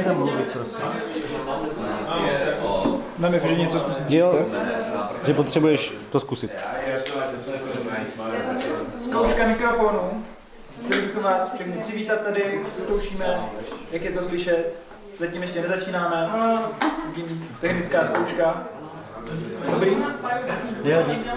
Tam mluvit, prosím. Mám jakože něco zkusit. Jo, že potřebuješ to zkusit. Zkouška mikrofonu. Chtěli bychom vás všechny přivítat tady, zkoušíme, jak je to slyšet. Zatím ještě nezačínáme. Zatím technická zkouška. Dobrý? Jo, dík.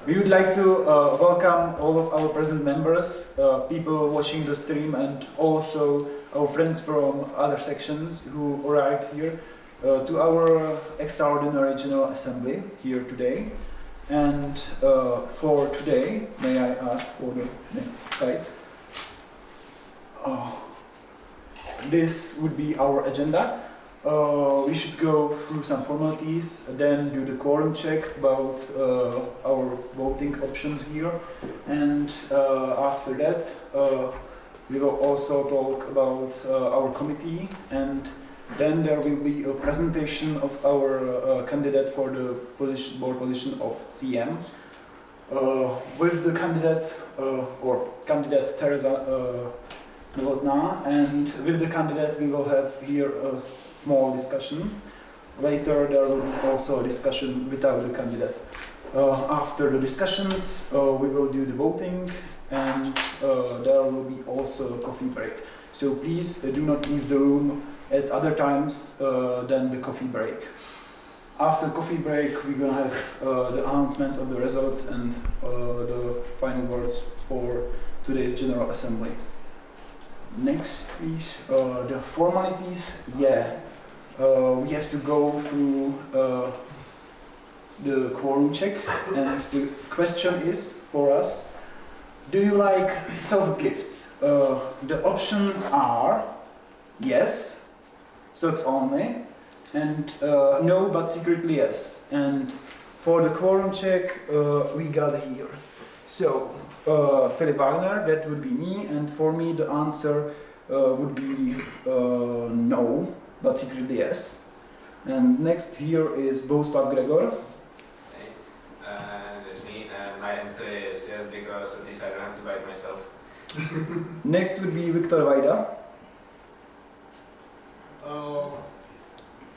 We would like to welcome all of our present members, people watching the stream, and also our friends from other sections who arrived here to our extraordinary General Assembly here today. And for today, may I ask for the next slide? This would be our agenda. We should go through some formalities, then do the quorum check about our voting options here, and after that we will also talk about our committee, and then there will be a presentation of our candidate for the board position of CM. With the candidate or candidate Teresa Novotná, and with the candidate we will have here a small discussion. Later there will be also a discussion without the candidate. After the discussions we will do the voting, and there will be also a coffee break. So please do not leave the room at other times than the coffee break. After coffee break we're gonna have the announcement of the results and the final words for today's General Assembly. Next, please, the formalities. We have to go through the quorum check, and the question is for us: do you like self-gifts? The options are yes, socks only, and no, but secretly yes. And for the quorum check, we got here. So. Philip Wagner, that would be me, and for me the answer would be no, but secretly yes. And next here is Bohuslav Gregor. Hey, that's me, and my answer is yes, because at least I don't have to buy it myself. Next would be Viktor Vajda.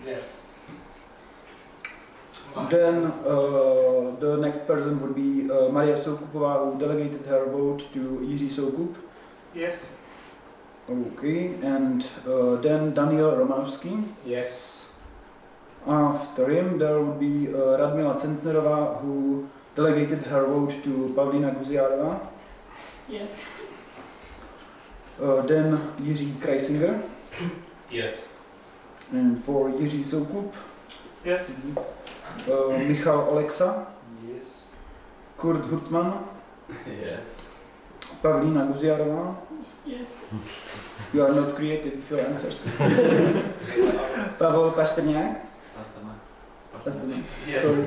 Yes. Then the next person would be Maria Soukupová, who delegated her vote to Jiří Soukup. Yes. Okay, and then Daniel Romanovský. Yes. After him there would be Radmila Centnerová, who delegated her vote to Pavlína Guziárová. Yes. Then Jiří Kreisinger. Yes. And for Jiří Soukup, Yes. Michal Olexa, Yes. Kurt Hurtman, Yes. Pavlína Guziárová. Yes. You are not creative with your answers. Pavel Pastrňák. Pastrňák. Yes. Sorry.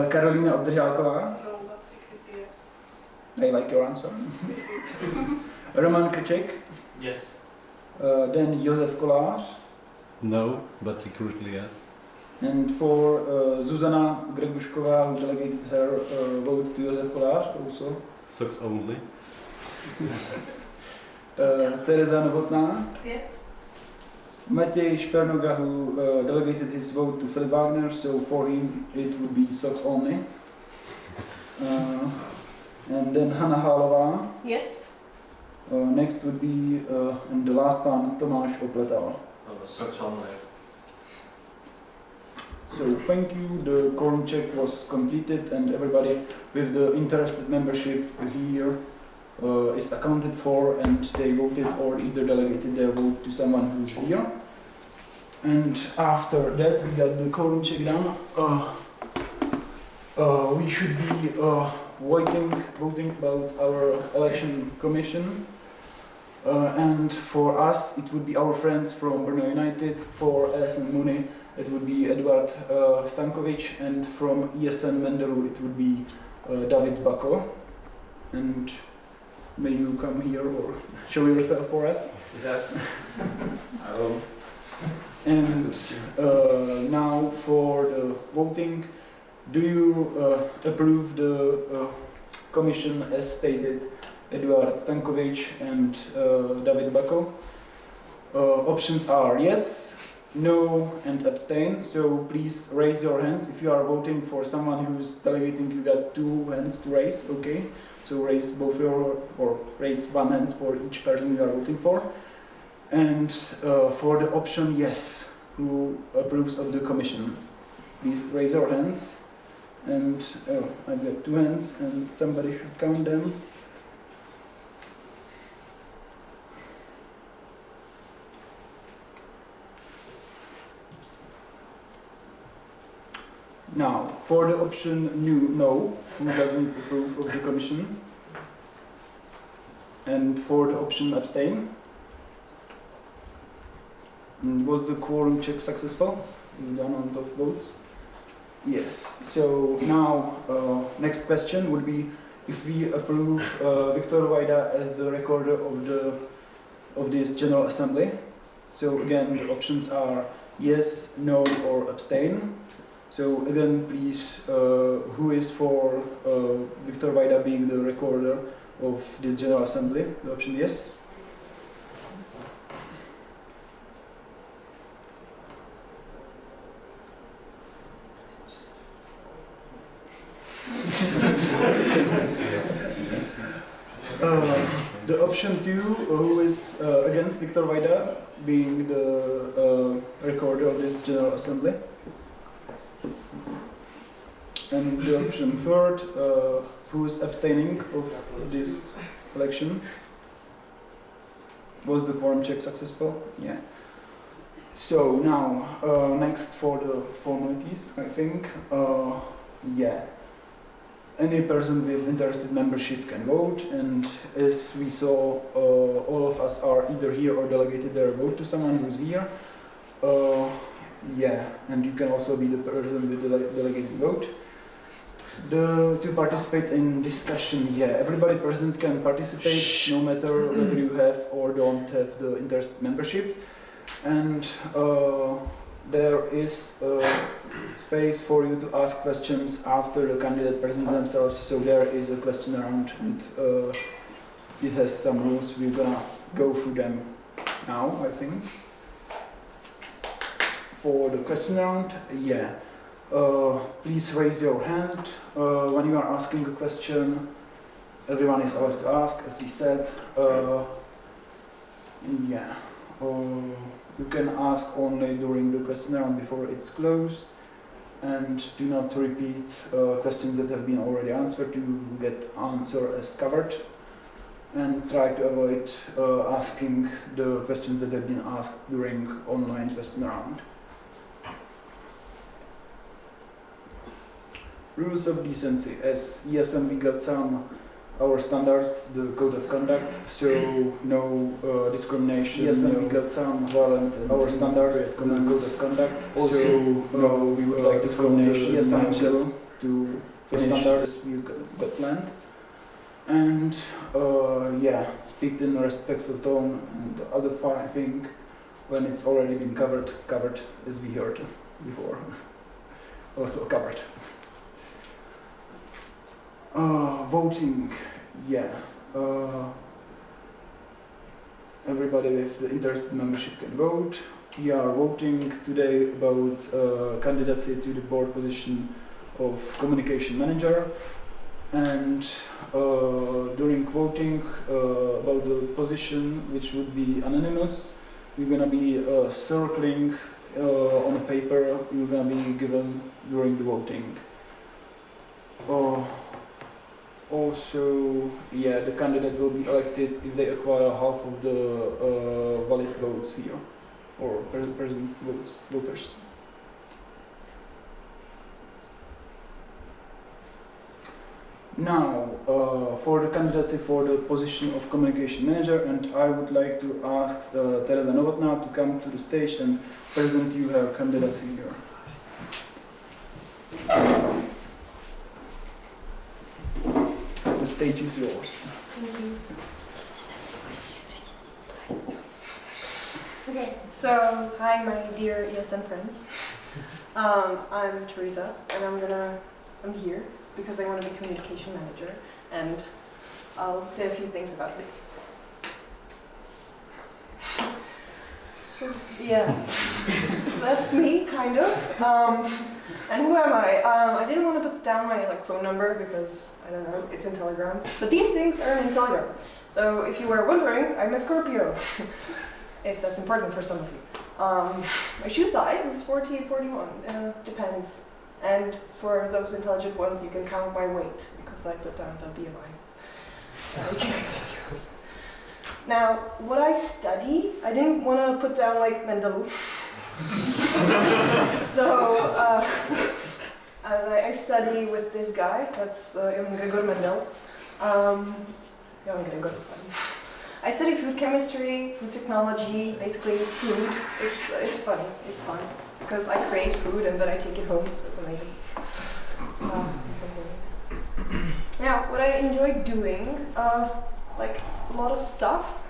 Karolína Obdržálková. No, but secretly yes. I like your answer. Roman Krček. Yes. Then Josef Kolář. No, but secretly yes. And for Zuzana Gregušková, who delegated her vote to Josef Kolář also. Socks only. Teresa Novotná. Yes. Matěj Špernoga, who delegated his vote to Philip Wagner, so for him it would be socks only. And then Hanna Hálová. Yes. Next would be, and the last one, Tomáš Opletal. Socks only. So thank you, the quorum check was completed and everybody with the interested membership here is accounted for, and they voted or either delegated their vote to someone who's here. And after that we got the quorum check done. We should be voting about our election commission. And for us, it would be our friends from Brno United. For Alumni, it would be Eduard Stankovic, and from ESN Menderu, it would be David Bako. And may you come here or show yourself for us? Yes. I will. And now for the voting, do you approve the commission as stated? Eduard Stankovic and David Bako. Options are yes, no, and abstain. So please raise your hands if you are voting for someone who's delegating. You got 2 hands to raise. Okay, so raise both or raise 1 hand for each person you are voting for. And for the option yes, who approves of the commission? Please raise your hands. And I've got 2 hands, and somebody should count them. Now, for the option no, who doesn't approve of the commission? And for the option abstain? And was the quorum check successful? The amount of votes? Yes. So now, next question would be if we approve Viktor Vajda as the recorder of this General Assembly. So again, the options are yes, no, or abstain. So again, please, who is for Viktor Vajda being the recorder of this General Assembly? The option yes. The option 2, who is against Viktor Vajda being the recorder of this General Assembly. And the option 3rd, who is abstaining of this election. Was the quorum check successful? Yeah. So now, next for the formalities, I think. Yeah. Any person with interested membership can vote, and as we saw, all of us are either here or delegated their vote to someone who's here. Yeah, and you can also be the person with the delegated vote. To participate in discussion, yeah, everybody present can participate, no matter whether you have or don't have the interested membership. And there is space for you to ask questions after the candidate present themselves. So there is a question round, and it has some rules. We're gonna go through them now, I think. For the question round, yeah. Please raise your hand when you are asking a question. Everyone is allowed to ask, as we said. Yeah. You can ask only during the question round before it's closed, and do not repeat questions that have been already answered to get answer as covered, and try to avoid asking the questions that have been asked during online question round. Rules of decency. As ESM, we got our standards, the code of conduct, so no discrimination. ESM, we got violent. Our standards, the code of conduct. Also, no, we would like discrimination. ESM to standards we got planned. And yeah, speak in a respectful tone, and the other part, I think, when it's already been covered as we heard before. Also covered. Voting, yeah. Everybody with the interested membership can vote. We are voting today about candidacy to the board position of communication manager. And during voting about the position, which would be anonymous, we're gonna be circling on a paper you're gonna be given during the voting. Also, yeah, the candidate will be elected if they acquire half of the valid votes here, or present voters. Now, for the candidacy for the position of communication manager, and I would like to ask Tereza Novotná to come to the stage and present you her candidacy here. The stage is yours. Thank you. Okay, so hi my dear ESN friends. I'm Teresa and I'm here because I want to be communication manager and I'll say a few things about it. So yeah, that's me kind of. And who am I? I didn't want to put down my phone number because I don't know, it's in Telegram. But these things are in Telegram. So if you were wondering, I'm a Scorpio. If that's important for some of you. My shoe size is 40, 41, depends. And for those intelligent ones, you can count my weight because I put down the BMI. So you can continue. Now, what I study, I didn't want to put down Mendelu. So I study with this guy. That's Johann Gregor Mendel. Johann Gregor is fun. I study food chemistry, food technology, basically food. It's funny, it's fun. Because I create food and then I take it home, so it's amazing. Now, what I enjoy doing, a lot of stuff.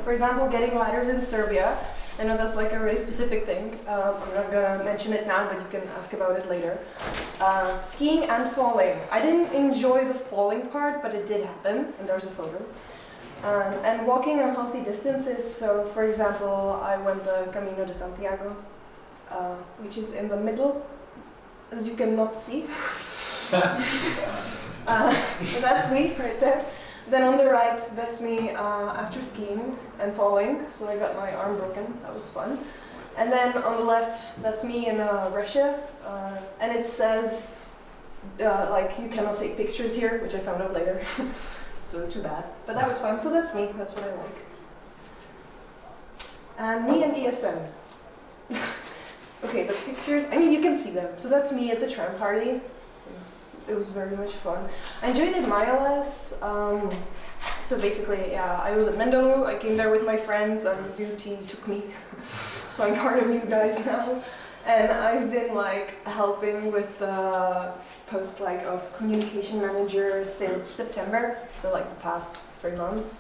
For example, getting ladders in Serbia. I know that's a really specific thing, so I'm not gonna mention it now, but you can ask about it later. Skiing and falling. I didn't enjoy the falling part, but it did happen, and there's a photo. And walking on healthy distances. So, for example, I went the Camino de Santiago, which is in the middle, as you cannot see. So that's me right there. Then on the right, that's me after skiing and falling. So I got my arm broken. That was fun. And then on the left, that's me in Russia, and it says you cannot take pictures here, which I found out later. So too bad. But that was fun. So that's me. That's what I like. And me and ESN. Okay, the pictures. I mean, you can see them. So that's me at the tram party. It was very much fun. I enjoyed it miles. So basically, yeah, I was at Mendelu. I came there with my friends, and Beauty took me. So I'm part of you guys now. And I've been helping with the post of communication manager since September. So the past 3 months,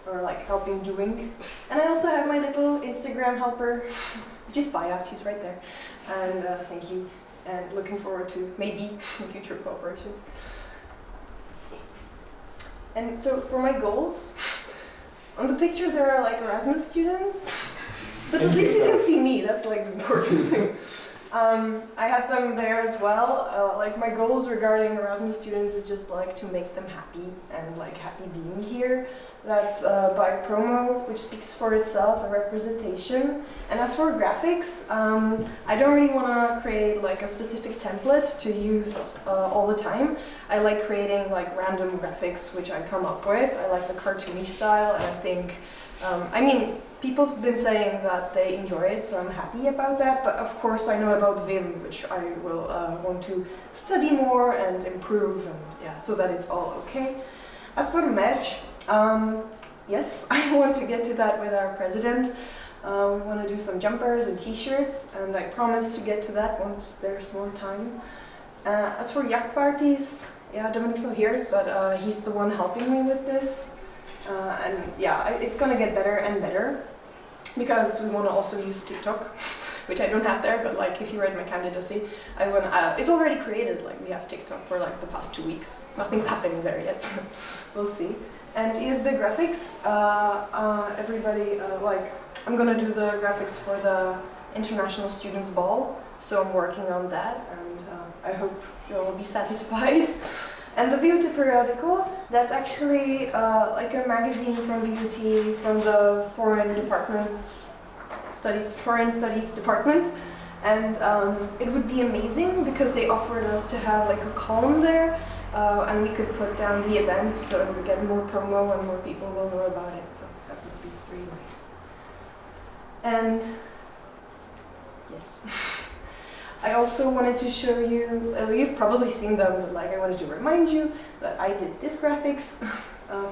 or helping doing. And I also have my little Instagram helper, which is Baya. She's right there. And thank you. And looking forward to maybe future cooperation. And so for my goals, on the picture there are Erasmus students, but at least you can see me, that's the important thing. I have them there as well. My goals regarding Erasmus students is just to make them happy and happy being here. That's by promo, which speaks for itself, a representation. And as for graphics, I don't really want to create a specific template to use all the time. I like creating random graphics which I come up with. I like the cartoony style, and I think, people have been saying that they enjoy it, so I'm happy about that. But of course, I know about Vim, which I will want to study more and improve, and yeah, so that is all okay. As for the merch, yes, I want to get to that with our president. We want to do some jumpers and t-shirts, and I promise to get to that once there's more time. As for yacht parties, yeah, Dominic's not here, but he's the one helping me with this. And yeah, it's gonna get better and better, because we want to also use TikTok, which I don't have there, but if you read my candidacy, I want it's already created. We have TikTok for the past 2 weeks. Nothing's happening there yet. We'll see. And ESB graphics, everybody I'm gonna do the graphics for the International Students Ball, so I'm working on that, and I hope you'll all be satisfied. And the Beauty periodical, that's actually a magazine from Beauty, from the foreign departments, foreign studies department, and it would be amazing because they offered us to have like a column there, and we could put down the events so we get more promo and more people will know about it. So that would be really nice. And yes. I also wanted to show you, you've probably seen them, but like I wanted to remind you that I did this graphics,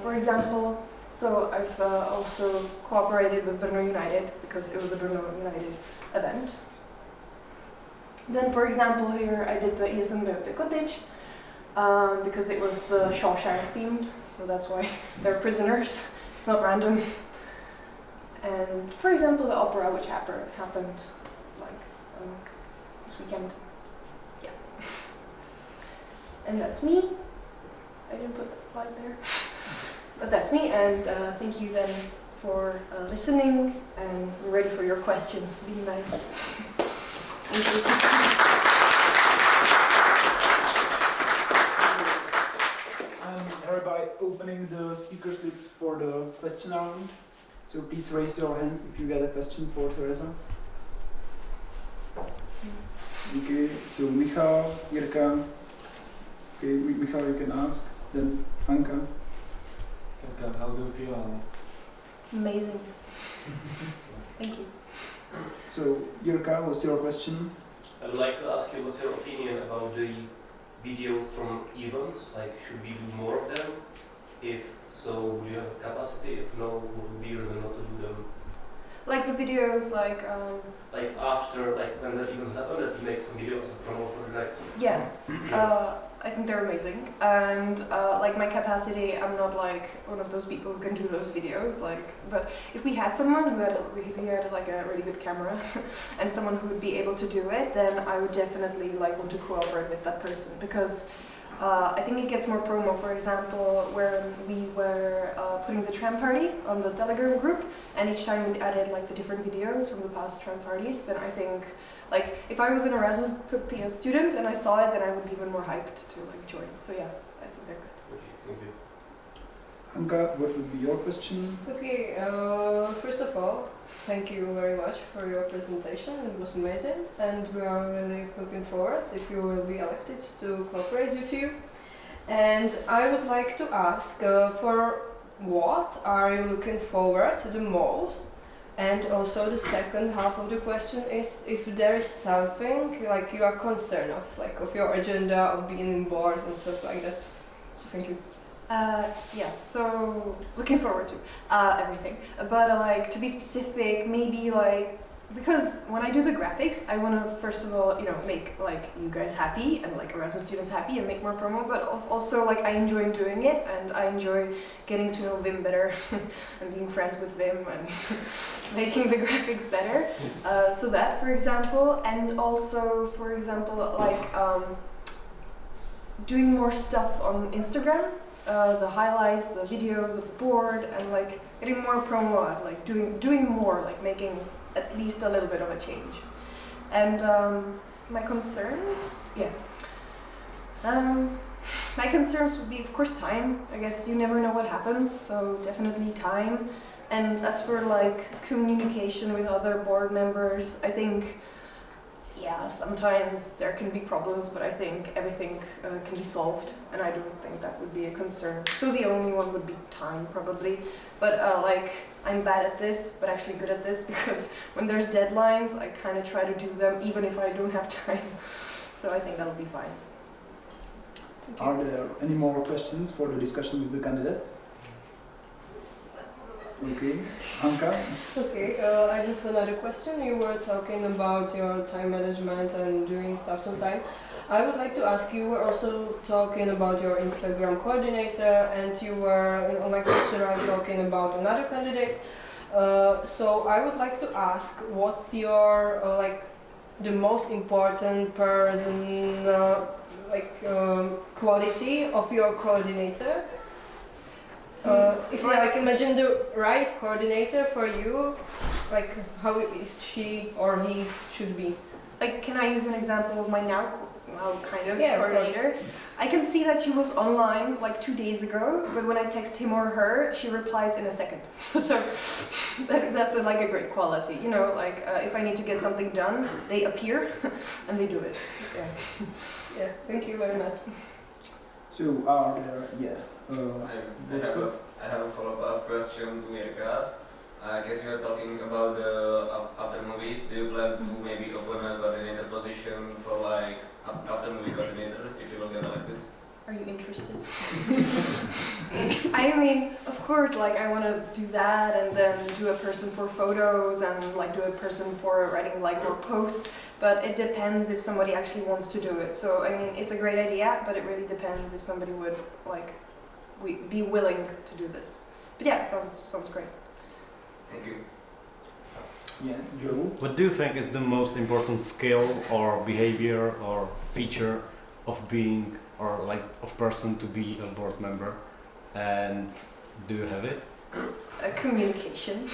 for example. So I've also cooperated with Brno United because it was a Brno United event. Then, for example, here I did the ESM the cottage because it was the Shawshank themed, so that's why they're prisoners. It's not random. And for example, the opera, which happened like this weekend. Yeah. And that's me. I didn't put the slide there. But that's me, and thank you then for listening, and we're ready for your questions. Be nice. Thank you. I'm hereby opening the speaker slips for the question round. So please raise your hands if you get a question for Teresa. Okay, so Michal, Jirka. Okay, Michal, you can ask. Then Anka. How do you feel? Amazing. Thank you. So Jirka, what's your question? I would like to ask you what's your opinion about the videos from events, like should we do more of them? If so, would you have capacity? If no, what would be reason not to do them? Like the videos, like Like after, like when the event happened, that you make some videos and promote for the next. yeah, I think they're amazing, and like my capacity, I'm not like one of those people who can do those videos. Like, but if we had someone who had, if we had like a really good camera, and someone who would be able to do it, then I would definitely like want to cooperate with that person because I think it gets more promo. For example, where we were putting the tram party on the Telegram group, and each time we added like the different videos from the past tram parties, then I think. Like, if I was an Erasmus student and I saw it, then I would be even more hyped to like join. So yeah, I think they're good. Okay, thank you. Anka, what would be your question? Okay, first of all, thank you very much for your presentation. It was amazing, and we are really looking forward if you will be elected to cooperate with you. And I would like to ask for what are you looking forward to the most? And also the second half of the question is if there is something like you are concerned of, like of your agenda of being in board and stuff like that. So thank you. Yeah, so looking forward to everything. But like to be specific, maybe like because when I do the graphics, I want to first of all, make like you guys happy and like Erasmus students happy and make more promo. But also like I enjoy doing it and I enjoy getting to know Wim better and being friends with Wim and making the graphics better. So that, for example, and also for example like doing more stuff on Instagram. The highlights, the videos of the board, and like getting more promo at like doing more, like making at least a little bit of a change. And my concerns, my concerns would be of course time. I guess you never know what happens, so definitely time. And as for like communication with other board members, I think sometimes there can be problems, but I think everything can be solved, and I don't think that would be a concern. So the only one would be time, probably. But like, I'm bad at this, but actually good at this, because when there's deadlines, I kind of try to do them, even if I don't have time. So I think that'll be fine. Are there any more questions for the discussion with the candidates? Okay, Anka? Okay, I have another question. You were talking about your time management and doing stuff sometime. I would like to ask, you were also talking about your Instagram coordinator, and you were in my question talking about another candidate. So I would like to ask, what's your the most important person quality of your coordinator? If you imagine the right coordinator for you, how is she or he should be? like, can I use an example of my now kind of Yeah, of course. coordinator? I can see that she was online like 2 days ago, but when I text him or her, she replies in a second. So that's like a great quality, you know. Like if I need to get something done, they appear and they do it. Yeah. Yeah, thank you very much. So are there, I have a follow-up question to Erika's. I guess you are talking about the after movies. Do you plan to maybe open a coordinator position for like after movie coordinator if you will get elected? Are you interested? I mean, of course, like I want to do that and then do a person for photos and like do a person for writing like more posts, but it depends if somebody actually wants to do it. So, I mean, it's a great idea, but it really depends if somebody would like be willing to do this. But yeah, sounds great. Thank you. yeah, Joe? What do you think is the most important skill or behavior or feature of being or like of person to be a board member? And do you have it? Communication.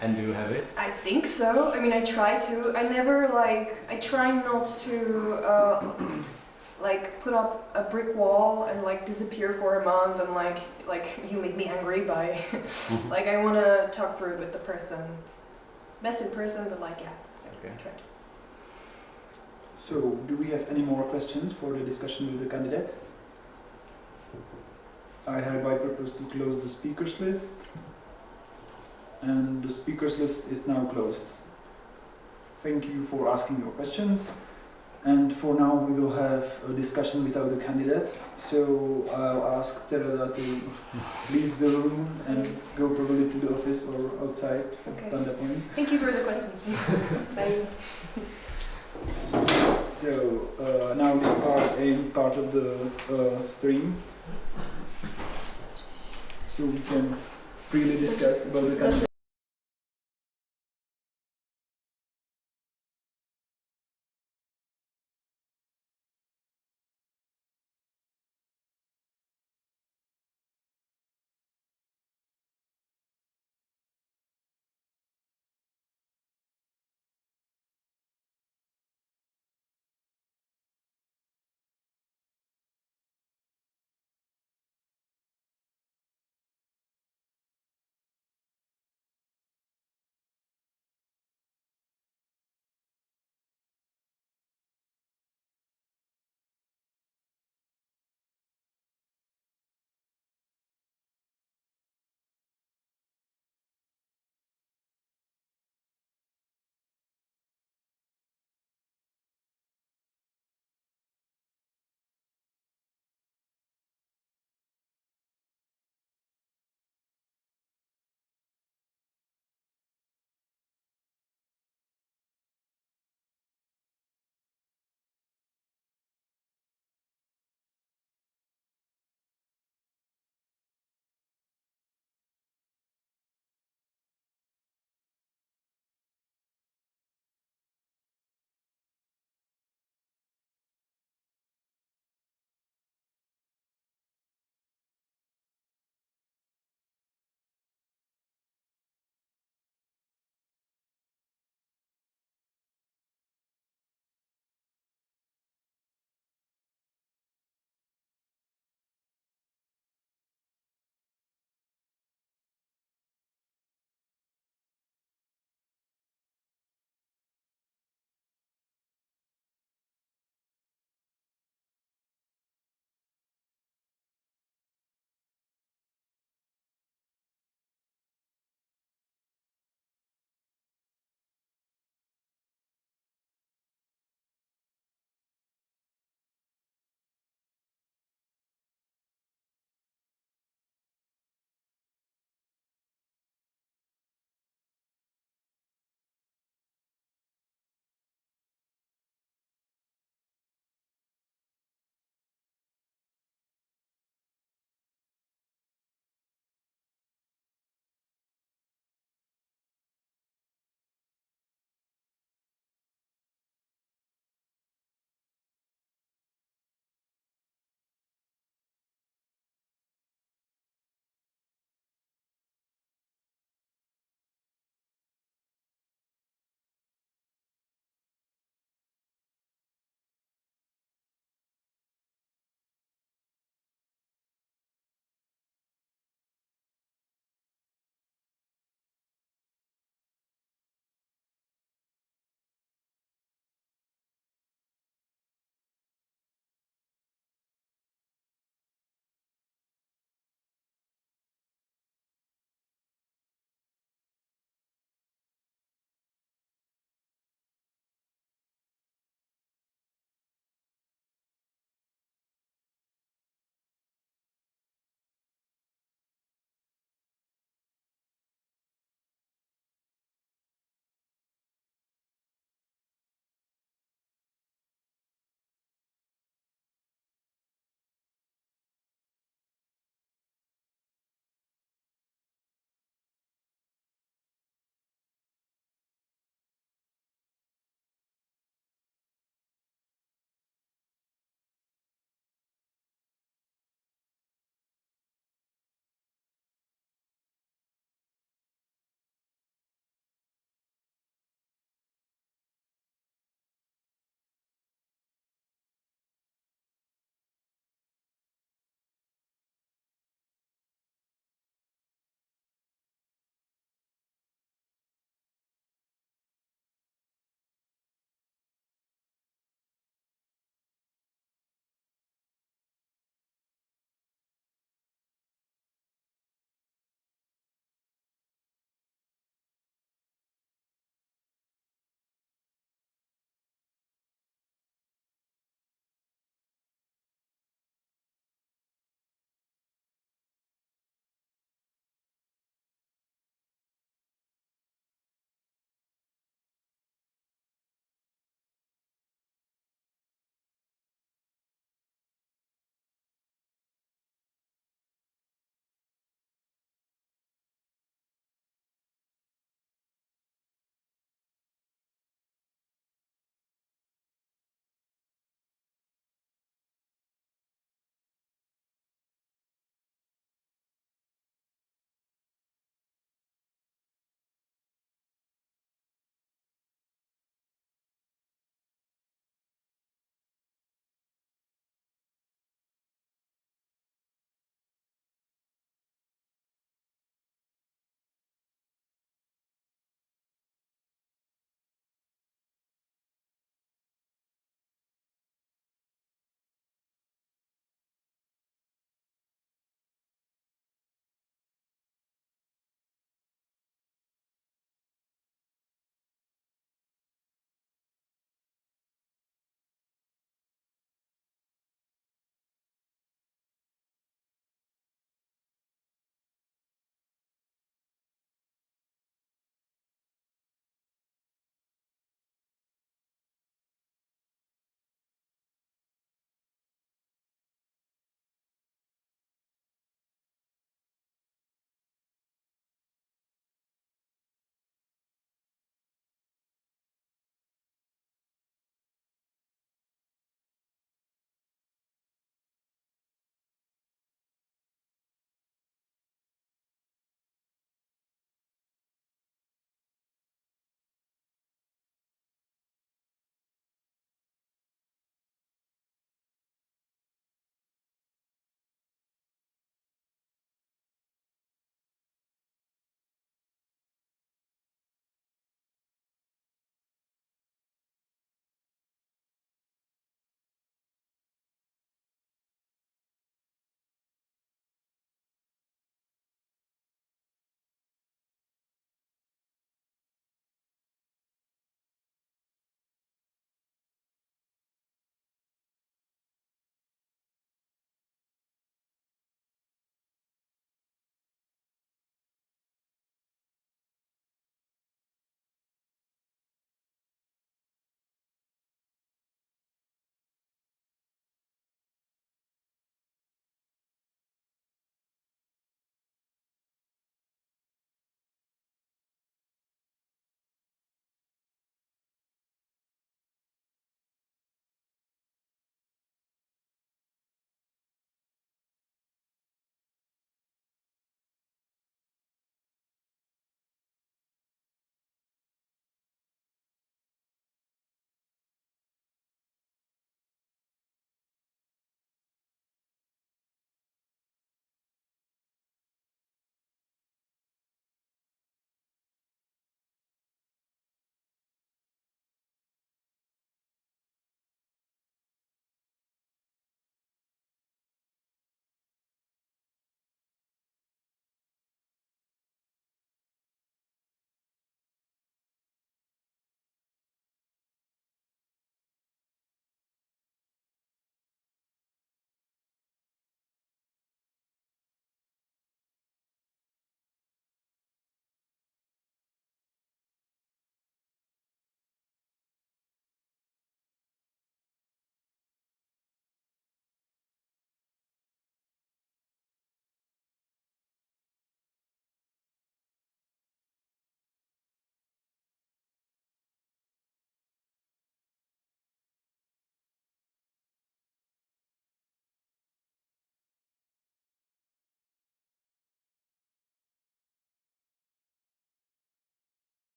And do you have it? I think so. I mean, I try to. I try not to like put up a brick wall and like disappear for a month and like you make me angry by like I want to talk through it with the person, best in person, but like yeah. Okay. I try to. So do we have any more questions for the discussion with the candidate? I hereby propose to close the speakers list. And the speakers list is now closed. Thank you for asking your questions. And for now we will have a discussion without the candidate. So I'll ask Teresa to leave the room and go probably to the office or outside Okay. Panda Point. Thank you for the questions. Bye. So now this part of the stream. So we can freely discuss about the candidate.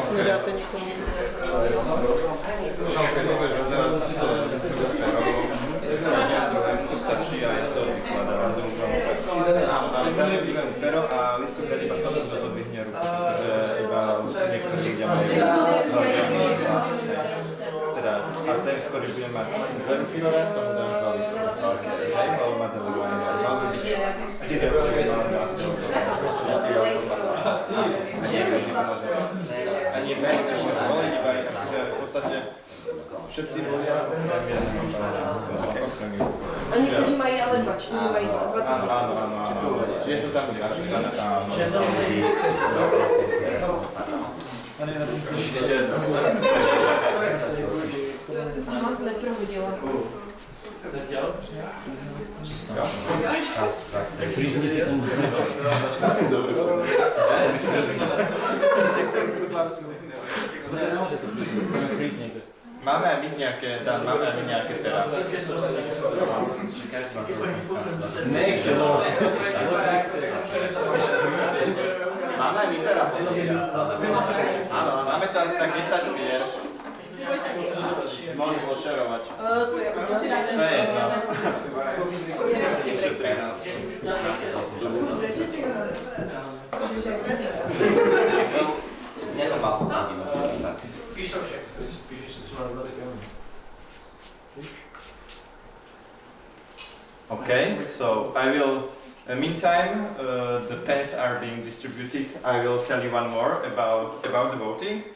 Nedáte někomu. To stačí a je to vykladá. Pero a listopad iba to zodvihne ruku, protože iba niektorí ľudia majú teda a ten, ktorý bude mať verifilové, tomu dáš 2 listopad. Hej, ale má delegovaný mal by byť 4 roky mal mať a nie každý môže zvoliť, iba že v podstate všetci ľudia A někteří mají ale 2, 4 mají 20. Áno. Čiže to tam bude Aha, neprohodila. Máme aj my nejaké, Dan, máme aj my nejaké pera. Máme aj my pera. Áno, máme to asi tak 10 pier. Môžem pošerovať. To je jedno. Ešte 13. Nedomá to celý písať. Okay, so I will, meantime, the pens are being distributed. I will tell you one more about the voting.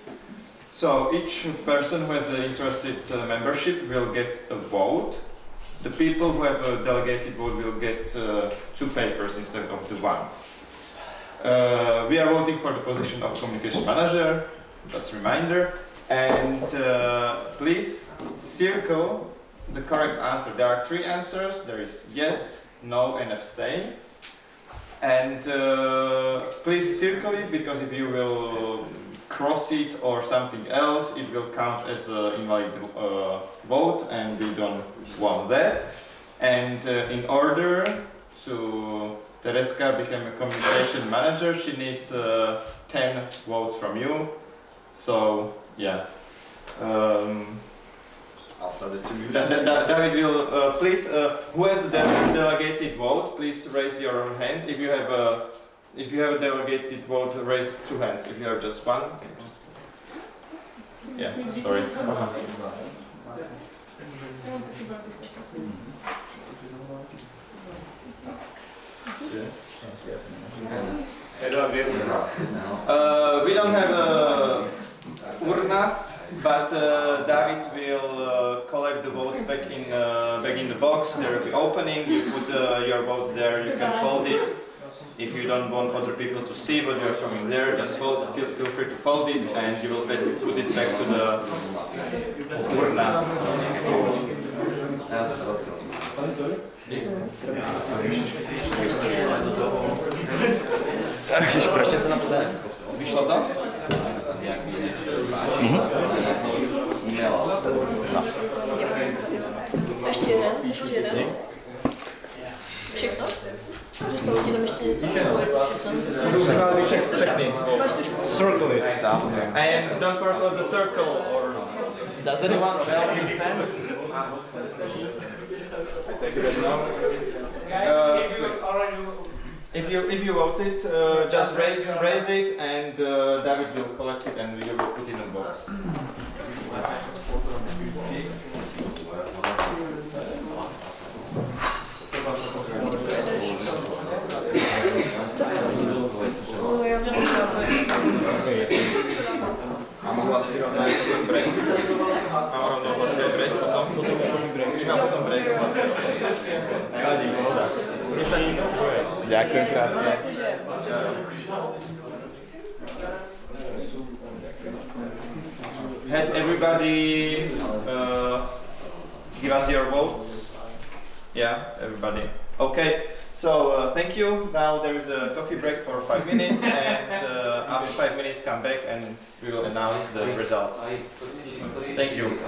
So each person who has an interested membership will get a vote. The people who have a delegated vote will get 2 papers instead of the 1. We are voting for the position of communication manager, just a reminder. And please circle the correct answer. There are 3 answers. There is yes, no, and abstain. And please circle it, because if you will cross it or something else, it will count as an invalid vote, and we don't want that. And in order to Tereska become a communication manager, she needs 10 votes from you. So yeah. I'll start distribution. David will please. Who has the delegated vote? Please raise your hand. If you have a delegated vote, raise 2 hands. If you have just 1, yeah. Sorry. We don't have a urna, but David will collect the votes back in the box. There will be opening. You put your vote there. You can fold it. If you don't want other people to see what you are throwing there, just feel free to fold it, and you will put it back to the urna. Ježiš, proč to napsat? Vyšlo to? Ještě jeden. Všechno? Zůstalo ti tam ještě něco? Všechny. Circle it. And don't forget the circle. Or Does anyone else use pen? take it now. If you voted, just raise it, and David will collect it, and we will put it in the box. Mám hlasy rovná break. Mám rovnou hlasový break potom. Už mám potom break. Nevadí, pohoda. Ďakujem krásne. Had everybody give us your votes? Yeah, everybody. Okay, So thank you. Now there is a coffee break for 5 minutes, and after 5 minutes come back and we will announce the results. Thank you.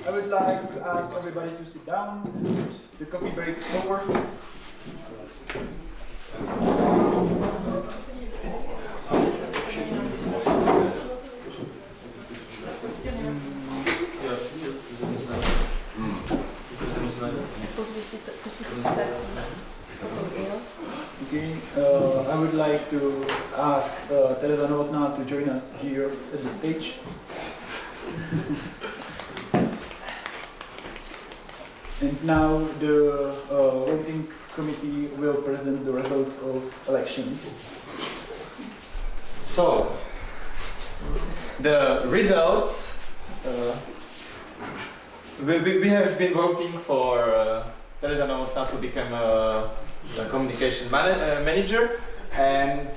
I would like to ask everybody to sit down. The coffee break is over. Okay, I would like to ask Teresa Novotná to join us here at the stage. And now the voting committee will present the results of elections. So, the results, we have been voting for Teresa Novotná to become a communication manager, and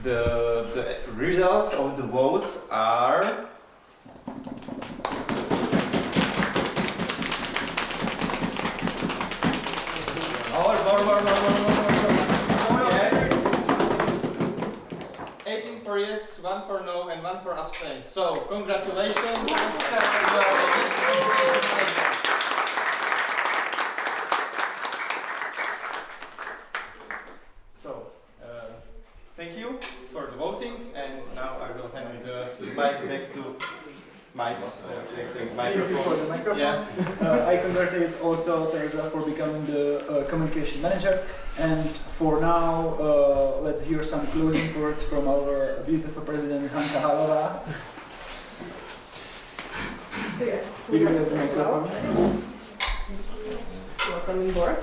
the results of the votes are yes. 18 for yes, 1 for no, and 1 for abstain. So, congratulations. So, thank you for the voting, and now I will hand the mic back to Mike. Thank you for the microphone. Yeah. I congratulate also Teresa for becoming the communication manager. And for now, let's hear some closing words from our beautiful president, Hanka Halova. So yeah, Give you congrats the as well. microphone. Welcome on board.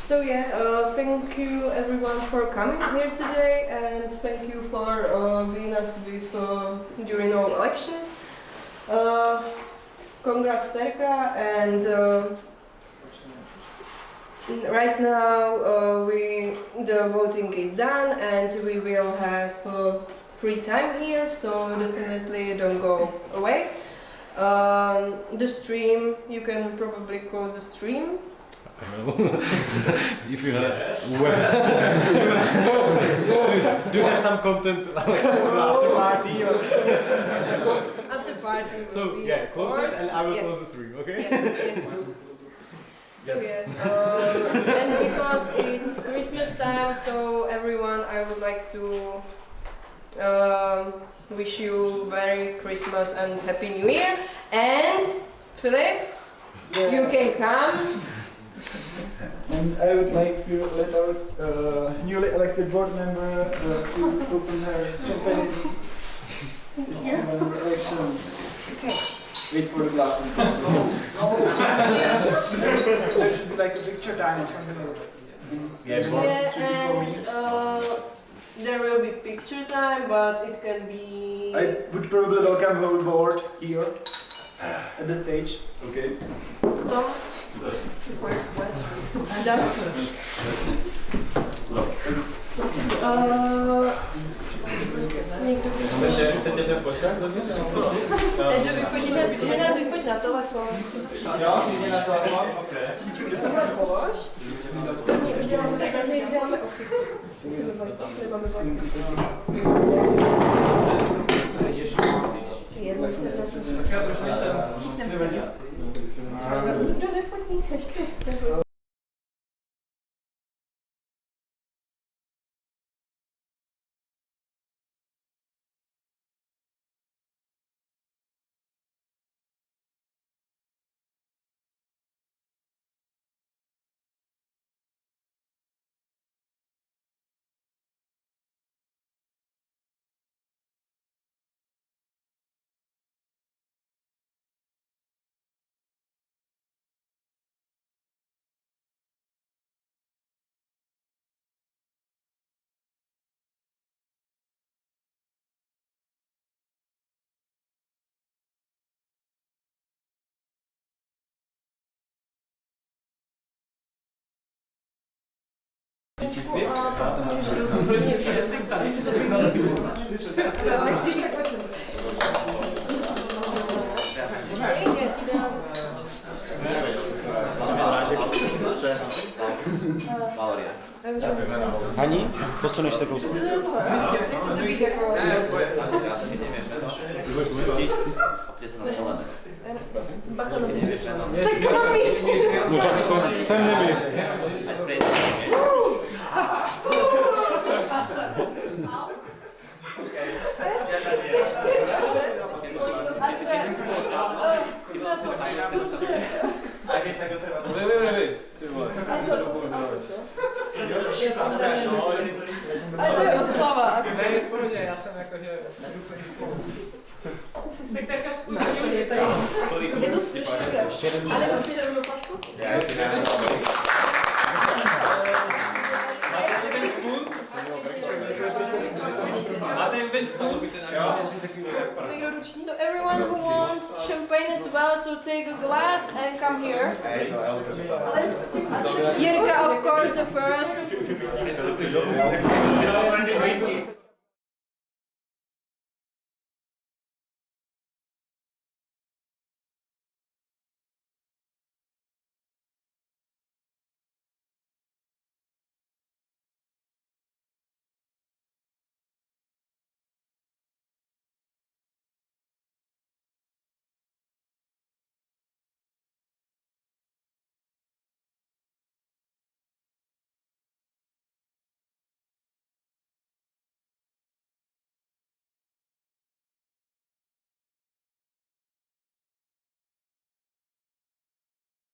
So yeah, thank you everyone for coming here today, and thank you for being us with during our elections. Congrats Terka, and right now the voting is done and we will have free time here, so definitely don't go away. The stream, you can probably close the stream. If you have, do you have some content like after party or? After party will So be, yeah, of close course. it and I will Yeah. close the stream. Okay. Yeah. So yeah, and because it's Christmas time, so everyone, I would like to wish you Merry Christmas and Happy New Year. And Philip, you can come. And I would like to let our newly elected board member to open her champagne. It's elections. Okay. Wait for the glasses. There should be like a picture time or something like that. Yeah, And there will be picture time, but it can be. I would probably welcome whole board here at the stage. Okay. Tom? Vyfotíš nás vyfoť na telefon. Jo, přijde na telefon, ok. Polož. První uděláme ofichy. Chceme Vojtěch, nemáme Vojtěch. Jednou se vrátím. Počkat, už nejsem. Kdo nefotí? Ještě. Hani, posuneš se kousek. takhle na ty světla. Tak co mám mít? No tak sem neběž. Ale to je oslava. Ne, je v pohodě, já jsem jakože... Tak aspoň Je to strašně. A nebo si jdeme do plašku? So everyone who wants champagne as well, so take a glass and come here. Jirka, of course, the first.